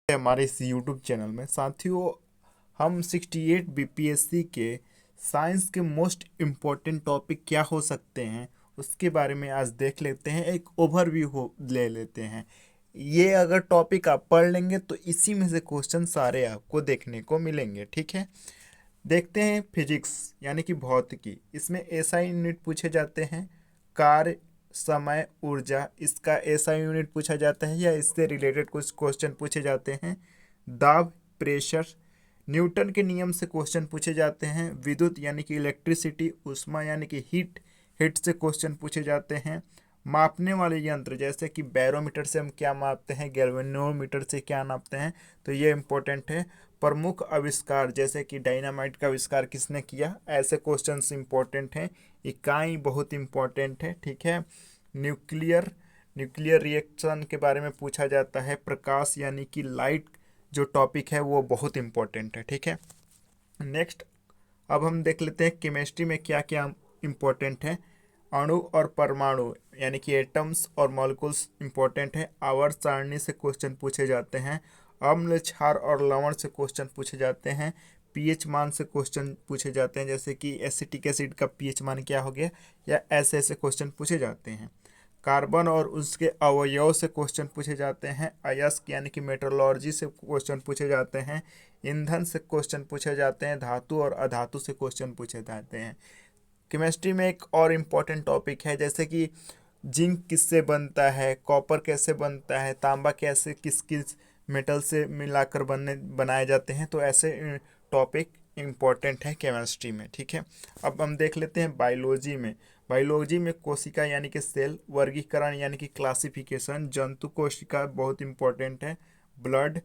हमारे इस YouTube channel में। साथियों, हम 68 बीपीएससी के साइंस के मोस्ट इम्पोर्टेंट टॉपिक क्या हो सकते हैं उसके बारे में आज देख लेते हैं, एक ओवरव्यू हो ले लेते हैं। ये अगर टॉपिक आप पढ़ लेंगे तो इसी में से क्वेश्चन सारे आपको देखने को मिलेंगे। ठीक है, देखते हैं। फिजिक्स यानी कि भौतिकी, इसमें एसआई यूनिट पूछे जाते हैं। कार्य, समय, ऊर्जा, इसका एसआई यूनिट पूछा जाता है या इससे रिलेटेड कुछ क्वेश्चन पूछे जाते हैं। दाब, प्रेशर, न्यूटन के नियम से क्वेश्चन पूछे जाते हैं। विद्युत यानी कि इलेक्ट्रिसिटी, उष्मा यानी कि हीट, हीट से क्वेश्चन पूछे जाते हैं। मापने वाले यंत्र जैसे कि बैरोमीटर से हम क्या मापते हैं, गैल्वेनोमीटर से क्या नापते हैं, तो ये इम्पोर्टेंट है। प्रमुख आविष्कार जैसे कि डायनामाइट का आविष्कार किसने किया, ऐसे क्वेश्चंस इंपॉर्टेंट हैं। इकाई बहुत इंपॉर्टेंट है। ठीक है, न्यूक्लियर न्यूक्लियर रिएक्शन के बारे में पूछा जाता है। प्रकाश यानी कि लाइट जो टॉपिक है वो बहुत इंपॉर्टेंट है। ठीक है, नेक्स्ट अब हम देख लेते हैं केमिस्ट्री में क्या क्या इंपॉर्टेंट है। अणु और परमाणु यानी कि एटम्स और मॉलिक्यूल्स इंपॉर्टेंट है। आवर्त सारणी से क्वेश्चन पूछे जाते हैं। अम्ल, क्षार और लवण से क्वेश्चन पूछे जाते हैं। पीएच मान से क्वेश्चन पूछे जाते हैं, जैसे कि एसिटिक एसिड का पीएच मान क्या हो गया, या ऐसे ऐसे क्वेश्चन पूछे जाते हैं। कार्बन और उसके अवयव से क्वेश्चन पूछे जाते हैं। अयस्क यानी कि मेट्रोलॉजी से क्वेश्चन पूछे जाते हैं। ईंधन से क्वेश्चन पूछे जाते हैं। धातु और अधातु से क्वेश्चन पूछे जाते हैं। केमिस्ट्री में एक और इम्पॉर्टेंट टॉपिक है, जैसे कि जिंक किससे बनता है, कॉपर कैसे बनता है, तांबा कैसे किस किस मेटल से मिलाकर बनाए जाते हैं, तो ऐसे टॉपिक इम्पॉर्टेंट है केमिस्ट्री में। ठीक है, अब हम देख लेते हैं बायोलॉजी में। बायोलॉजी में कोशिका यानी कि सेल, वर्गीकरण यानी कि क्लासिफिकेशन, जंतु कोशिका बहुत इंपॉर्टेंट है। ब्लड,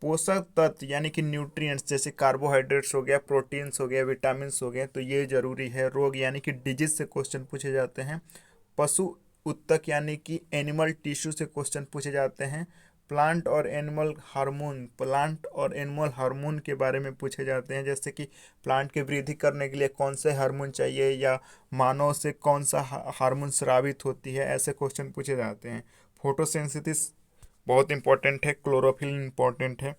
पोषक तत्व यानी कि न्यूट्रिएंट्स जैसे कार्बोहाइड्रेट्स हो गया, प्रोटीन्स हो गया, विटामिन हो गए, तो ये जरूरी है। रोग यानी कि डिजीज से क्वेश्चन पूछे जाते हैं। पशु उत्तक यानी कि एनिमल टिश्यू से क्वेश्चन पूछे जाते हैं। प्लांट और एनिमल हार्मोन के बारे में पूछे जाते हैं, जैसे कि प्लांट की वृद्धि करने के लिए कौन से हार्मोन चाहिए या मानव से कौन सा हार्मोन स्रावित होती है, ऐसे क्वेश्चन पूछे जाते हैं। फोटोसिंथेसिस बहुत इंपॉर्टेंट है। क्लोरोफिल इंपॉर्टेंट है।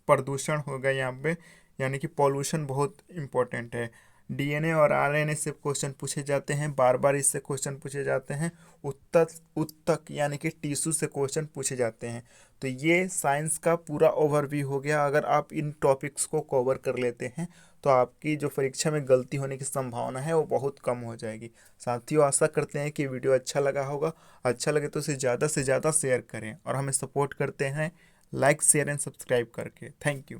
प्रदूषण हो गया यहाँ पे, यानी कि पॉल्यूशन बहुत इंपॉर्टेंट है। डीएनए और आरएनए से क्वेश्चन पूछे जाते हैं, बार बार इससे क्वेश्चन पूछे जाते हैं। उत्तक यानी कि टिश्यू से क्वेश्चन पूछे जाते हैं। तो ये साइंस का पूरा ओवरव्यू हो गया। अगर आप इन टॉपिक्स को कवर कर लेते हैं तो आपकी जो परीक्षा में गलती होने की संभावना है वो बहुत कम हो जाएगी। साथियों, आशा करते हैं कि वीडियो अच्छा लगा होगा। अच्छा लगे तो इसे ज़्यादा से ज़्यादा शेयर करें और हमें सपोर्ट करते हैं लाइक, शेयर एंड सब्सक्राइब करके। Thank you.